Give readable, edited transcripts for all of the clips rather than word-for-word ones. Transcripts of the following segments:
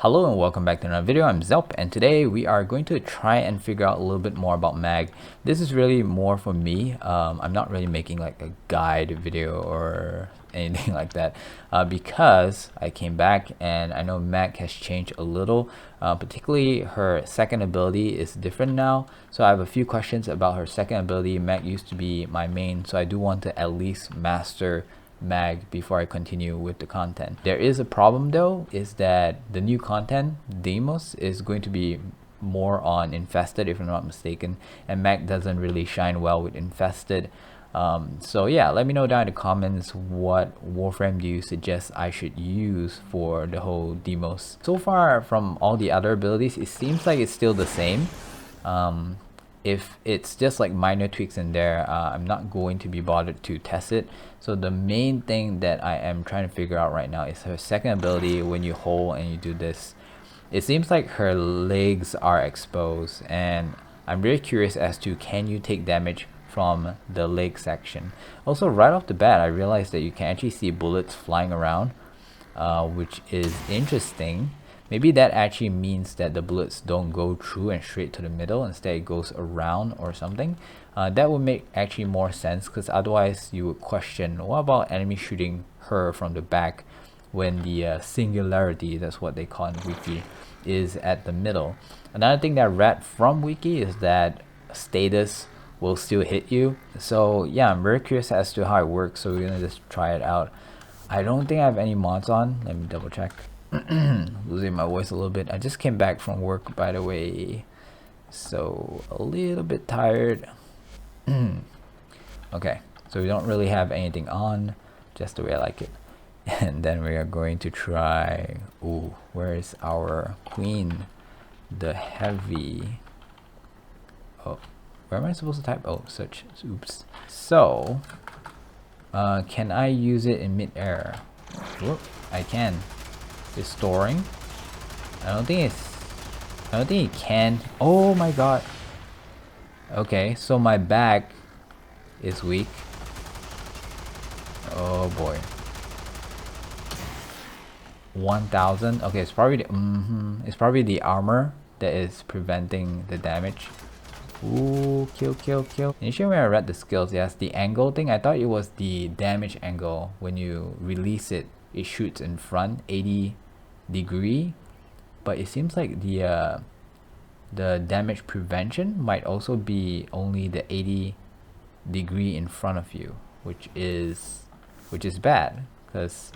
Hello and welcome back to another video. I'm Zelp and today we are going to try and figure out a little bit more about Mag. This is really more for me. I'm not really making like a guide video or anything like that because I came back and I know Mag has changed a little. Particularly her second ability is different now. So I have a few questions about her second ability. Mag used to be my main, so I do want to at least master Mag before I continue with the content. There is a problem though, is that the new content, Demos, is going to be more on Infested if I'm not mistaken, and Mag doesn't really shine well with Infested. So yeah, let me know down in the comments what Warframe do you suggest I should use for the whole Demos. So far from all the other abilities, it seems like it's still the same. If it's just like minor tweaks in there, I'm not going to be bothered to test it. So the main thing that I am trying to figure out right now is her second ability. When you hold and you do this, it seems like her legs are exposed, and I'm very curious as to can you take damage from the leg section. Also, right off the bat, I realized that you can actually see bullets flying around, which is interesting. Maybe that actually means that the bullets don't go through and straight to the middle, instead it goes around or something. That would make actually more sense, because otherwise you would question, what about enemy shooting her from the back when the singularity, that's what they call in Wiki, is at the middle. Another thing that I read from Wiki is that status will still hit you. So yeah, I'm very curious as to how it works, so we're gonna just try it out. I don't think I have any mods on. Let me double check. Losing my voice a little bit. I just came back from work, by the way, so a little bit tired. Okay, so we don't really have anything on, just the way I like it. And then we are going to try, ooh, where is our queen? The heavy. Oh, where am I supposed to type? Oh, search. Oops. So can I use it in mid-air? Whoop, I can. It's storing. I don't think it can. Oh my god. Okay, so my back is weak. Oh boy. 1000. Okay, it's probably the, it's probably the armor that is preventing the damage. Ooh, kill. Initially when I read the skills, yes, the angle thing, I thought it was the damage angle. When you release it, it shoots in front 80 degree, but it seems like the damage prevention might also be only the 80 degree in front of you, which is bad, because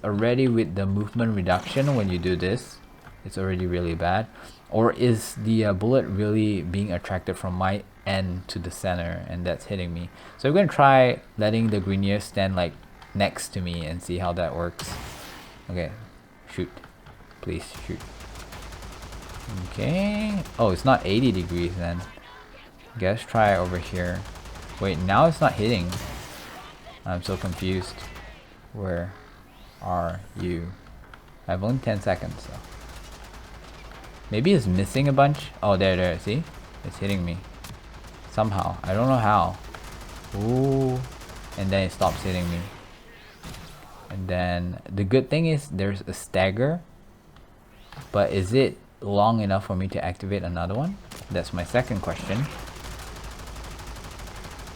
already with the movement reduction, when you do this, it's already really bad. Or is the bullet really being attracted from my end to the center, and that's hitting me? So we're gonna try letting the Grenier stand like next to me and see how that works. Okay, shoot, please shoot. Okay, oh, it's not 80 degrees then. Guess try over here. Wait, now it's not hitting. I'm so confused. Where are you? I have only 10 seconds, so maybe it's missing a bunch. Oh, there, see? It's hitting me somehow. I don't know how. Ooh, and then it stops hitting me. And then the good thing is there's a stagger, but is it long enough for me to activate another one? That's my second question.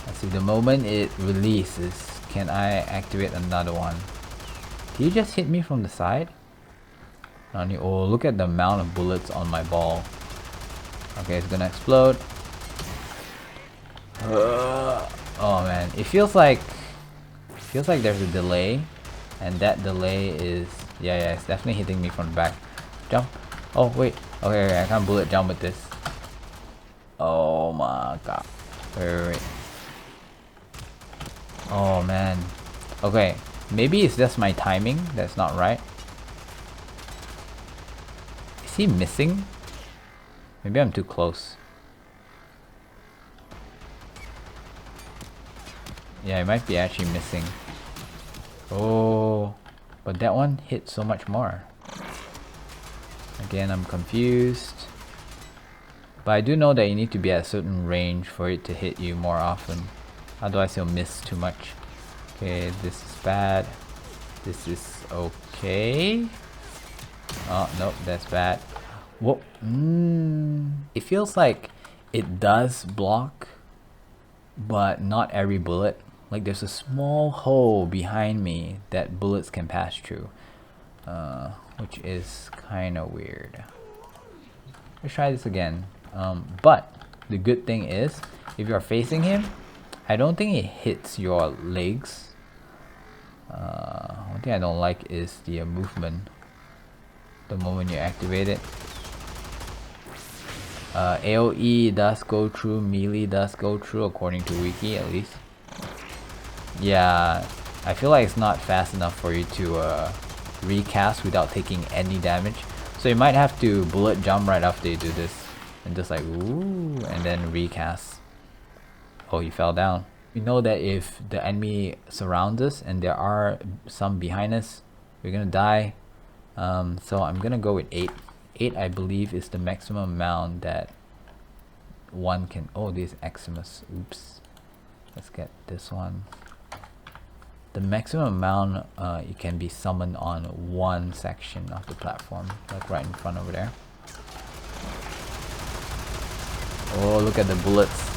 Let's see, the moment it releases, can I activate another one? Did you just hit me from the side? Oh, look at the amount of bullets on my ball. Okay, it's gonna explode. Oh man, it feels like there's a delay, and that delay is, yeah, it's definitely hitting me from the back. Jump. Oh wait, okay, I can't bullet jump with this. Oh my god. Wait. Oh man. Okay, maybe it's just my timing that's not right. Is he missing? Maybe I'm too close. Yeah, it might be actually missing. Oh, but that one hit so much more. Again, I'm confused. But I do know that you need to be at a certain range for it to hit you more often. Otherwise you'll miss too much. Okay, this is bad. This is okay. Oh, nope, that's bad. Whoa. It feels like it does block, but not every bullet. Like there's a small hole behind me that bullets can pass through, which is kind of weird. Let's try this again. But the good thing is, if you're facing him, I don't think it hits your legs. One thing I don't like is the movement. The moment you activate it. AoE does go through, melee does go through according to wiki at least. Yeah, I feel like it's not fast enough for you to recast without taking any damage. So you might have to bullet jump right after you do this. And just like, ooh, and then recast. Oh, you fell down. We know that if the enemy surrounds us and there are some behind us, we're gonna die. So I'm gonna go with 8. 8 I believe is the maximum amount that one can. Oh, this Eximus. Oops. Let's get this one. The maximum amount you can be summoned on one section of the platform, like right in front over there. Oh, look at the bullets.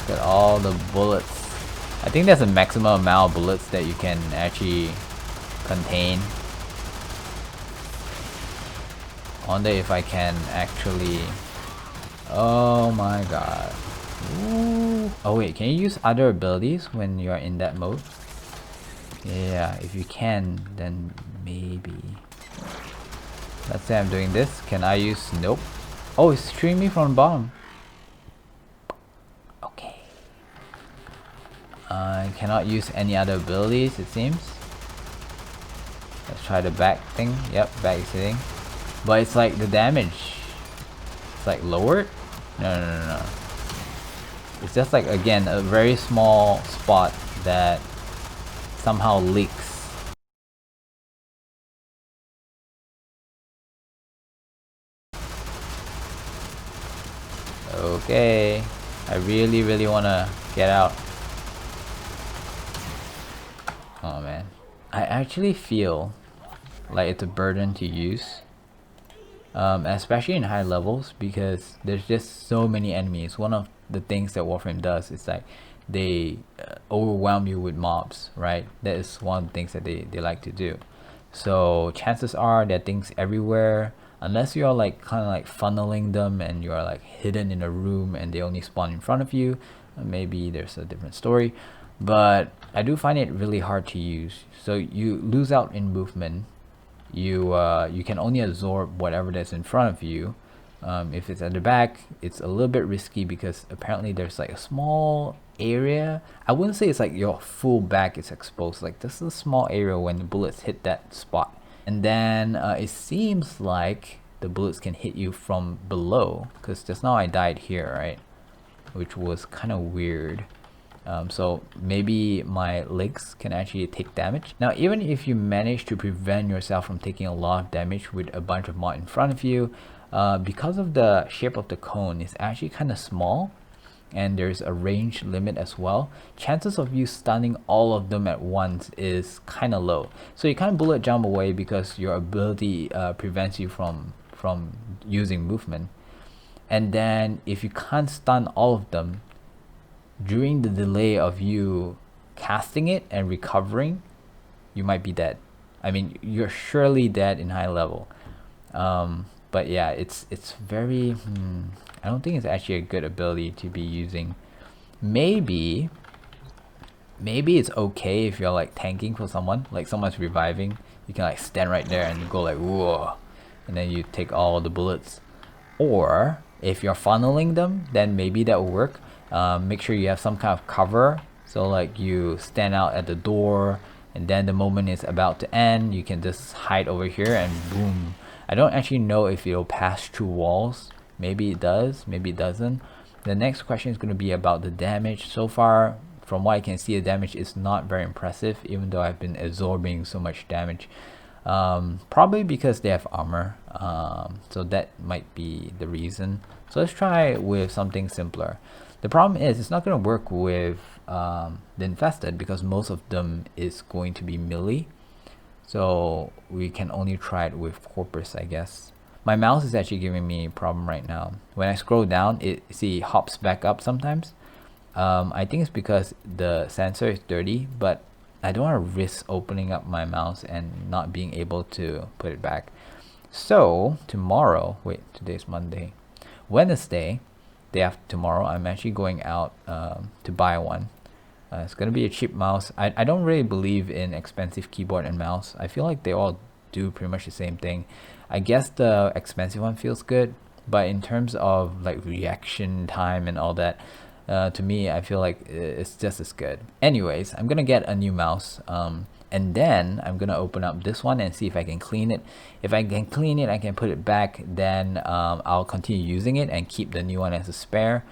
Look at all the bullets. I think there's a maximum amount of bullets that you can actually contain. I wonder if I can actually. Oh my god. Ooh. Oh wait, can you use other abilities when you're in that mode? Yeah, if you can, then maybe. Let's say I'm doing this. Can I use? Nope. Oh, it's shooting me from the bottom. Okay. I cannot use any other abilities, it seems. Let's try the back thing. Yep, back is hitting. But it's like the damage. It's like lowered? No. It's just like, again, a very small spot that somehow leaks. Okay. I really wanna get out. Oh man. I actually feel like it's a burden to use. Especially in high levels, because there's just so many enemies. One of the things that Warframe does is like they overwhelm you with mobs, right? That is one of the things that they like to do. So chances are there are things everywhere, unless you're like kind of like funneling them and you're like hidden in a room and they only spawn in front of you. Maybe there's a different story, but I do find it really hard to use. So you lose out in movement. You can only absorb whatever that's in front of you. If it's at the back, it's a little bit risky because apparently there's like a small area. I wouldn't say it's like your full back is exposed. Like this is a small area when the bullets hit that spot. And then it seems like the bullets can hit you from below, because just now I died here, right? Which was kind of weird. So maybe my legs can actually take damage. Now, even if you manage to prevent yourself from taking a lot of damage with a bunch of mod in front of you, because of the shape of the cone, it's actually kind of small, and there's a range limit as well. Chances of you stunning all of them at once is kind of low. So you can't bullet jump away because your ability prevents you from using movement. And then if you can't stun all of them, during the delay of you casting it and recovering, you might be dead. I mean, you're surely dead in high level. But yeah, it's very I don't think it's actually a good ability to be using. Maybe it's okay if you're like tanking for someone, like someone's reviving, you can like stand right there and go like whoa, and then you take all the bullets. Or if you're funneling them, then maybe that will work. Make sure you have some kind of cover, so like you stand out at the door, and then the moment is about to end, you can just hide over here and boom. I don't actually know if it'll pass through walls. Maybe it does, maybe it doesn't. The next question is going to be about the damage. So far, from what I can see, the damage is not very impressive, even though I've been absorbing so much damage. Probably because they have armor, so that might be the reason. So let's try with something simpler. The problem is it's not going to work with the infested, because most of them is going to be melee. So we can only try it with Corpus, I guess. My mouse is actually giving me a problem right now. When I scroll down, it hops back up sometimes. I think it's because the sensor is dirty, but I don't want to risk opening up my mouse and not being able to put it back. So tomorrow, wait, today's Monday. Wednesday, day after tomorrow, I'm actually going out to buy one. It's gonna be a cheap mouse. I don't really believe in expensive keyboard and mouse. I feel like they all do pretty much the same thing. I guess the expensive one feels good, but in terms of like reaction time and all that, to me, I feel like it's just as good. Anyways, I'm gonna get a new mouse, and then I'm gonna open up this one and see if I can clean it. If I can clean it, I can put it back. Then I'll continue using it and keep the new one as a spare.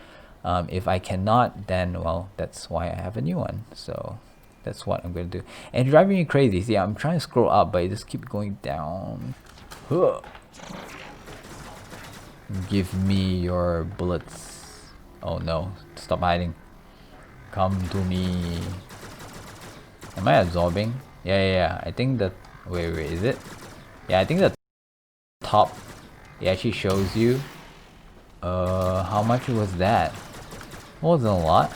If I cannot, then well, that's why I have a new one. So that's what I'm gonna do. And it's driving me crazy. See, I'm trying to scroll up, but it just keeps going down. Give me your bullets. Oh no, stop hiding. Come to me. Am I absorbing? Yeah. I think that, wait, is it? Yeah, I think the top, it actually shows you. How much was that? It wasn't a lot.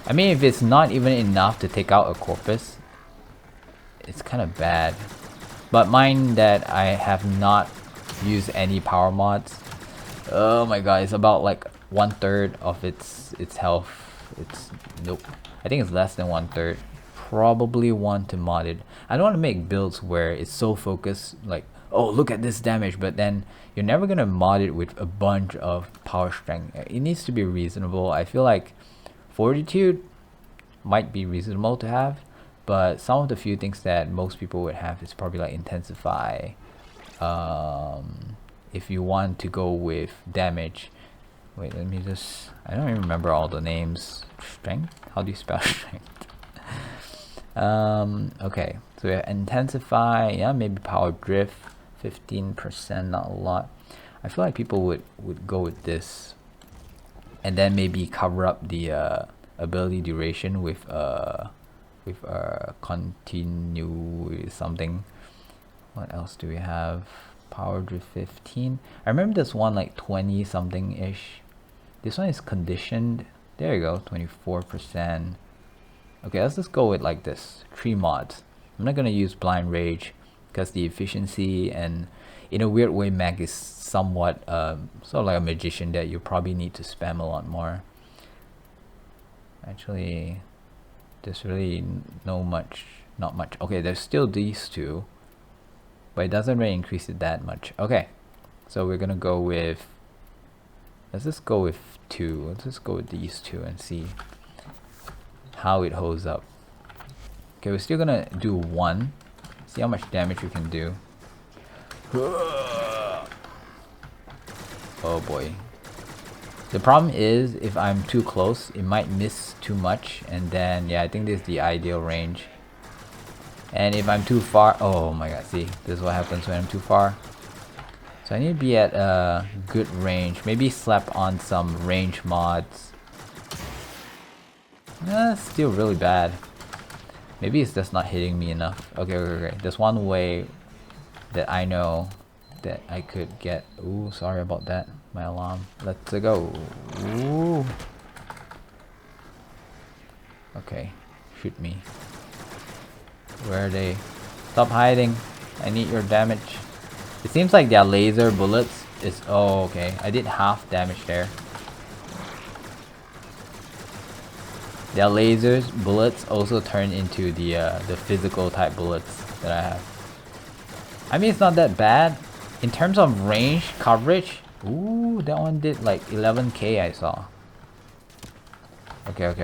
I mean, if it's not even enough to take out a corpus, it's kind of bad. But mind that I have not used any power mods. Oh my god, it's about like 1/3 of its health. It's nope. I think it's less than 1/3. Probably want to mod it. I don't want to make builds where it's so focused, like, oh, look at this damage, but then you're never gonna mod it with a bunch of power strength. It needs to be reasonable. I feel like fortitude might be reasonable to have, but some of the few things that most people would have is probably like Intensify. If you want to go with damage, wait, let me just, I don't even remember all the names. Strength? How do you spell strength? Okay, so we have Intensify, yeah, maybe Power Drift, 15%, not a lot. I feel like people would go with this, and then maybe cover up the ability duration with continue something. What else do we have? Power Drift 15. I remember this one like 20 something ish. This one is conditioned. There you go, 24%. Okay, let's just go with like this. 3 mods. I'm not gonna use Blind Rage because the efficiency, and in a weird way, Mag is somewhat sort of like a magician that you probably need to spam a lot more. Actually, there's really not much. Okay, there's still these two, but it doesn't really increase it that much. Okay, so we're gonna go with, let's just go with 2. Let's just go with these 2 and see how it holds up. Okay, we're still gonna do 1. See how much damage we can do. Oh boy. The problem is if I'm too close, it might miss too much, and then yeah, I think this is the ideal range. And if I'm too far, oh my god, see, this is what happens when I'm too far. So I need to be at a good range. Maybe slap on some range mods. Still really bad. Maybe it's just not hitting me enough. Okay. There's one way that I know that I could get. Ooh, sorry about that. My alarm. Let's go. Ooh. Okay, shoot me. Where are they? Stop hiding. I need your damage. It seems like their laser bullets is. Oh, okay. I did half damage there. Their lasers bullets also turn into the physical type bullets that I have. I mean, it's not that bad in terms of range coverage. Ooh, that one did like 11k I saw. Okay.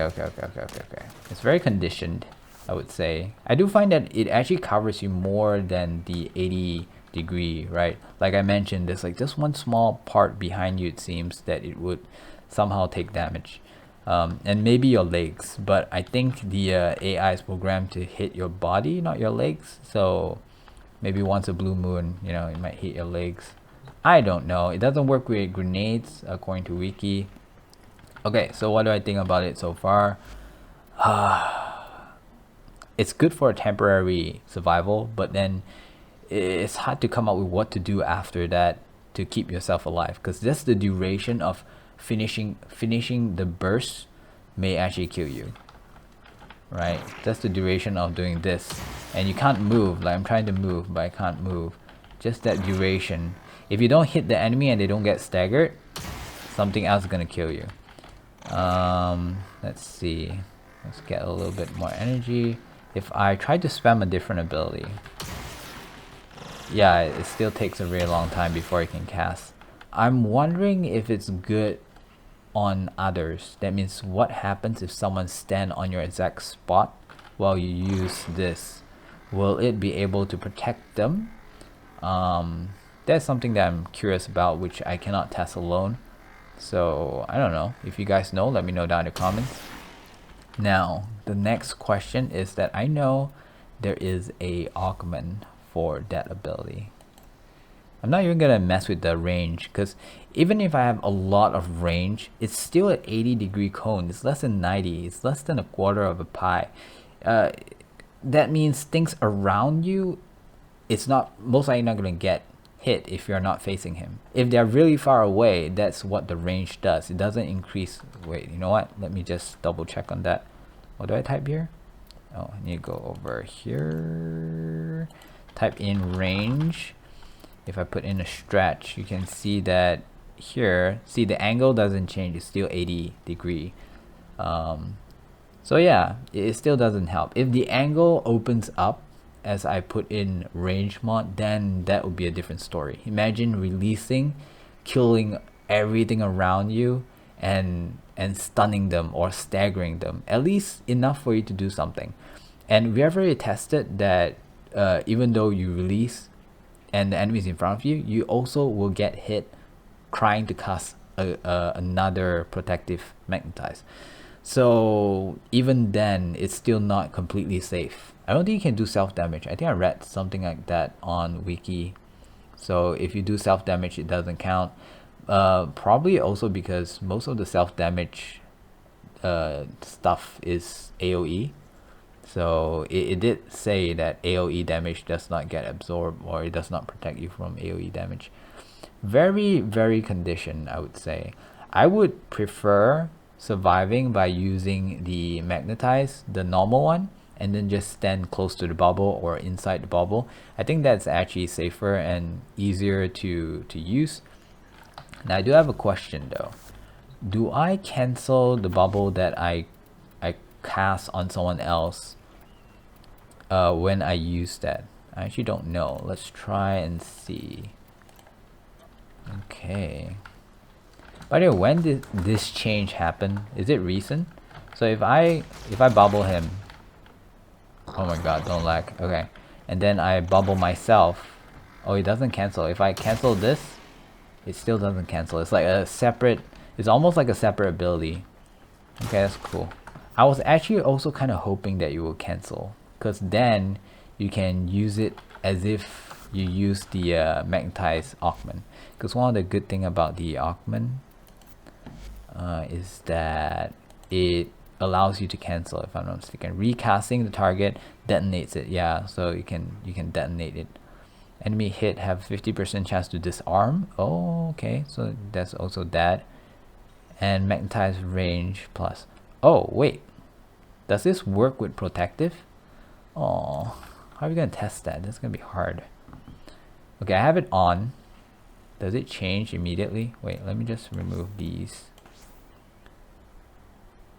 It's very conditioned, I would say. I do find that it actually covers you more than the 80 degree, right? Like I mentioned, there's like just one small part behind you, it seems, that it would somehow take damage. And maybe your legs, but I think the AI is programmed to hit your body, not your legs. So maybe once a blue moon, you know, it might hit your legs. I don't know. It doesn't work with grenades according to wiki. Okay, so what do I think about it so far? It's good for a temporary survival, but then it's hard to come up with what to do after that to keep yourself alive, because that's the duration of finishing the burst may actually kill you, right? That's the duration of doing this, and you can't move. Like I'm trying to move, but I can't move. Just that duration. If you don't hit the enemy and they don't get staggered, something else is gonna kill you. Let's see. Let's get a little bit more energy. If I try to spam a different ability, yeah, it still takes a very long time before you can cast. I'm wondering if it's good on others. That means what happens if someone stand on your exact spot while you use this? Will it be able to protect them? That's something that I'm curious about, which I cannot test alone. So I don't know. If you guys know, let me know down in the comments. Now, the next question is that I know there is a augment for that ability. I'm not even gonna mess with the range, because even if I have a lot of range, it's still at 80-degree cone. It's less than 90. It's less than a quarter of a pie. That means things around you, it's not most likely not gonna get hit if you're not facing him. If they're really far away, that's what the range does. It doesn't increase. Wait, you know what? Let me just double check on that. What do I type here? Oh, I need to go over here. Type in range. If I put in a stretch, you can see that here, see the angle doesn't change. It's still 80-degree. So yeah, it still doesn't help. If the angle opens up as I put in range mod, then that would be a different story. Imagine releasing, killing everything around you, and stunning them or staggering them, at least enough for you to do something. And we have already tested that even though you release and the enemy is in front of you, you also will get hit trying to cast another protective Magnetize. So even then, it's still not completely safe. I don't think you can do self-damage. I think I read something like that on wiki. So if you do self-damage, it doesn't count. Probably also because most of the self-damage stuff is AoE. So it did say that AoE damage does not get absorbed, or it does not protect you from AoE damage. Very, very conditioned, I would say. I would prefer surviving by using the Magnetize, the normal one, and then just stand close to the bubble or inside the bubble. I think that's actually safer and easier to use. Now I do have a question though. Do I cancel the bubble that I cast on someone else when I use that? I actually don't know. Let's try and see. Okay. By the way, when did this change happen? Is it recent? So if I bubble him, oh my god, don't lag. Okay, and then I bubble myself. Oh, it doesn't cancel. If I cancel this, it still doesn't cancel. It's like a separate. It's almost like a separate ability. Okay, that's cool. I was actually also kind of hoping that you will cancel, because then you can use it as if you use the Magnetize augment. Because one of the good thing about the augment is that it allows you to cancel, if I'm not mistaken. Recasting the target detonates it. Yeah, so you can detonate it. Enemy hit have 50% chance to disarm. Oh, okay, so that's also that. And Magnetize range plus. Oh wait, does this work with protective? Oh, how are we gonna test that? That's gonna be hard. Okay, I have it on. Does it change immediately? Wait, let me just remove these.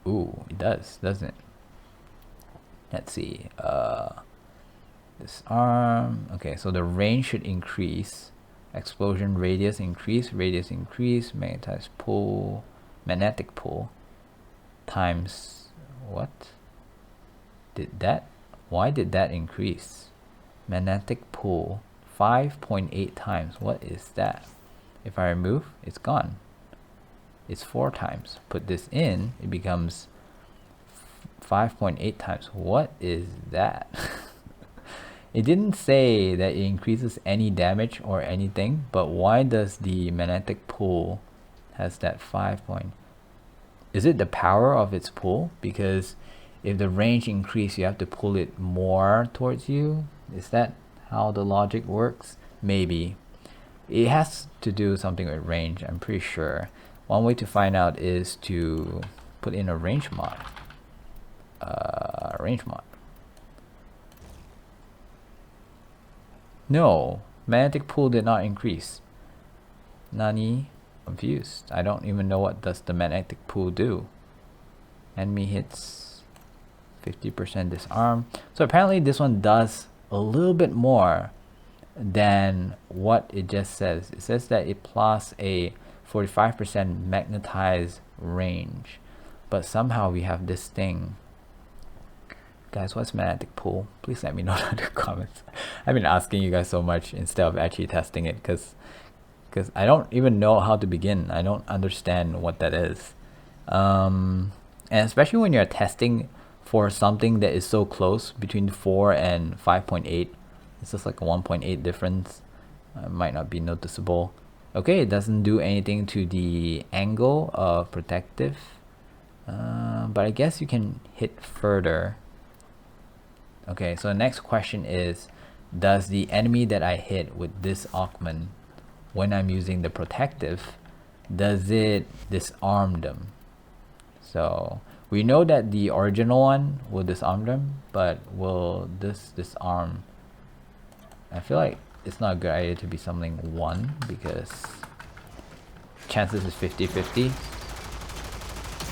Ooh, it does, doesn't it? Let's see. Disarm. Okay, so the range should increase. Explosion radius increase. Magnetize pull. Magnetic pull. Times what? Why did that increase? Magnetic pull 5.8 times. What is that? If I remove, it's gone. It's 4 times. Put this in, it becomes 5.8 times. What is that? It didn't say that it increases any damage or anything, but why does the magnetic pull has that 5 point? Is it the power of its pull? Because if the range increase, you have to pull it more towards you. Is that how the logic works? Maybe. It has to do something with range, I'm pretty sure. One way to find out is to put in a range mod. Range mod. No, magnetic pull did not increase. Nani? Confused. I don't even know what does the magnetic pull do. Enemy hits 50% disarm. So apparently this one does a little bit more than what it just says. It says that it plus a 45% magnetize range, but somehow we have this thing. Guys, what's magnetic pull? Please let me know in the comments. I've been asking you guys so much instead of actually testing it, because I don't even know how to begin. I don't understand what that is. And especially when you're testing for something that is so close between 4 and 5.8, it's just like a 1.8 difference. Might not be noticeable. Okay, it doesn't do anything to the angle of protective, but I guess you can hit further. Okay, so the next question is, does the enemy that I hit with this augment, when I'm using the protective, does it disarm them? So we know that the original one will disarm them, but will this disarm? I feel like it's not a good idea to be something 1, because chances is 50-50.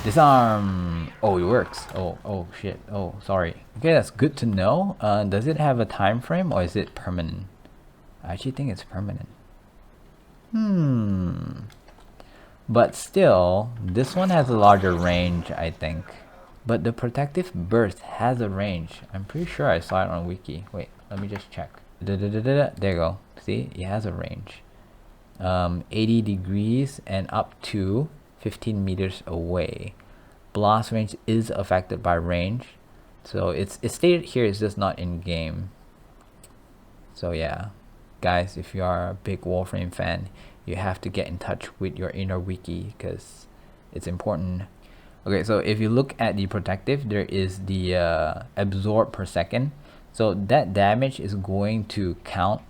Disarm. Oh, it works. Oh shit. Oh, sorry. Okay, that's good to know. Does it have a time frame, or is it permanent? I actually think it's permanent. But still, this one has a larger range, I think. But the protective burst has a range. I'm pretty sure I saw it on wiki. Wait, let me just check. There you go. See, it has a range. 80 degrees and up to 15 meters away. Blast range is affected by range. So it's stated here, it's just not in game. So yeah, guys, if you are a big Warframe fan, you have to get in touch with your inner wiki, because it's important. Okay, so if you look at the protective, there is the absorb per second. So that damage is going to count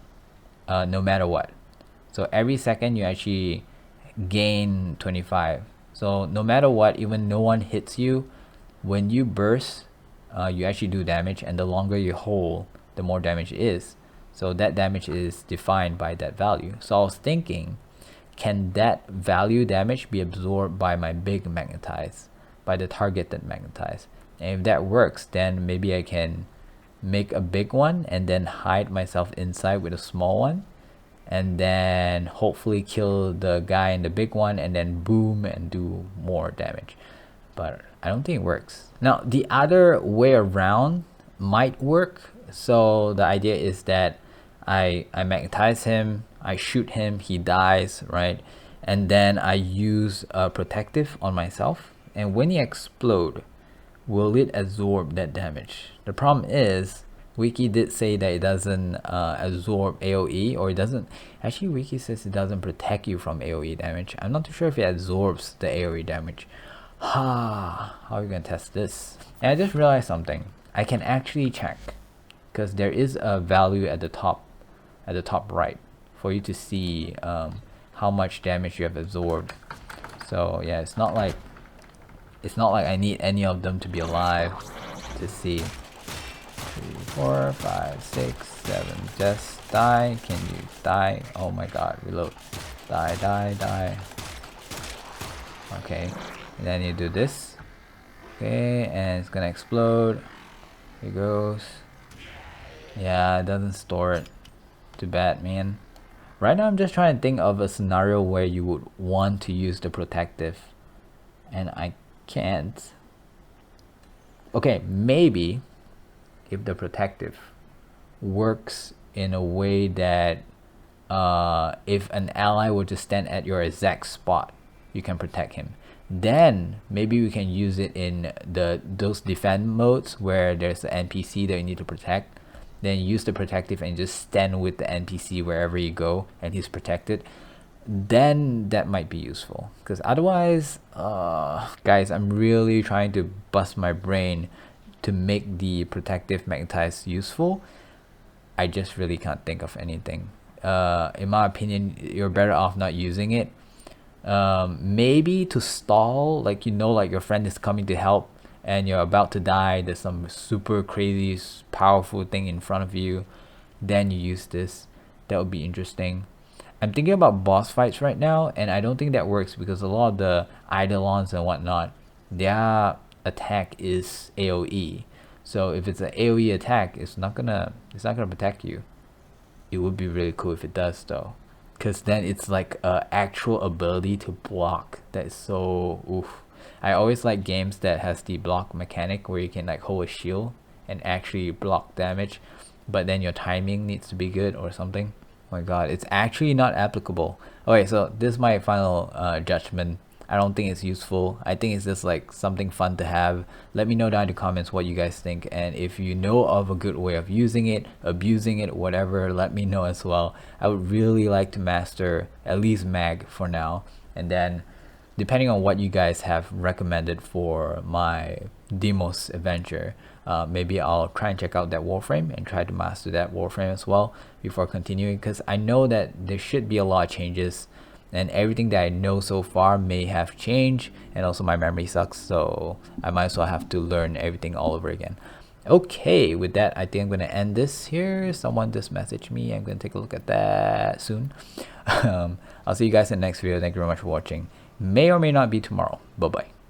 no matter what. So every second you actually gain 25. So no matter what, even no one hits you, when you burst, you actually do damage, and the longer you hold, the more damage it is. So that damage is defined by that value. So I was thinking, can that value damage be absorbed by my big magnetize, by the targeted magnetize? And if that works, then maybe I can make a big one and then hide myself inside with a small one, and then hopefully kill the guy in the big one, and then boom and do more damage. But I don't think it works. Now the other way around might work. So the idea is that I magnetize him, I shoot him, he dies, right? And then I use a protective on myself, and when he explode, will it absorb that damage? The problem is, wiki did say that it doesn't absorb AoE, or it doesn't. Actually, wiki says it doesn't protect you from AoE damage. I'm not too sure if it absorbs the AoE damage. How are we gonna test this? And I just realized something. I can actually check, because there is a value at the top right, for you to see how much damage you have absorbed. So yeah, it's not like I need any of them to be alive to see. 3, 4, 5, 6, 7. Just die. Can you die? Oh my god, reload. Die. Okay, and then you do this. Okay, and it's gonna explode. Here goes. Yeah, it doesn't store it. Too bad, man. Right now I'm just trying to think of a scenario where you would want to use the protective, and I can't. Okay, maybe if the protective works in a way that if an ally were to stand at your exact spot, you can protect him. Then maybe we can use it in those defend modes where there's an NPC that you need to protect. Then use the protective and just stand with the NPC wherever you go, and he's protected. Then that might be useful, because otherwise, guys, I'm really trying to bust my brain to make the protective Magnetize useful, I just really can't think of anything. In my opinion, you're better off not using it. Maybe to stall, like, you know, like your friend is coming to help and you're about to die, there's some super crazy powerful thing in front of you, then you use this. That would be interesting. I'm thinking about boss fights right now, and I don't think that works because a lot of the Eidolons and whatnot, their attack is AoE. So if it's an AoE attack, it's not gonna protect you. It would be really cool if it does though, because then it's like a actual ability to block. That is so oof. I always like games that has the block mechanic where you can like hold a shield and actually block damage, but then your timing needs to be good or something. Oh my god, it's actually not applicable. Okay, so this is my final judgment. I don't think it's useful. I think it's just like something fun to have. Let me know down in the comments what you guys think, and if you know of a good way of using it, abusing it, whatever, let me know as well. I would really like to master at least Mag for now, and then depending on what you guys have recommended for my Demos adventure, maybe I'll try and check out that Warframe and try to master that Warframe as well before continuing, because I know that there should be a lot of changes, and everything that I know so far may have changed, and also my memory sucks, so I might as well have to learn everything all over again. Okay, with that, I think I'm going to end this here. Someone just messaged me. I'm going to take a look at that soon. I'll see you guys in the next video. Thank you very much for watching. May or may not be tomorrow. Bye bye.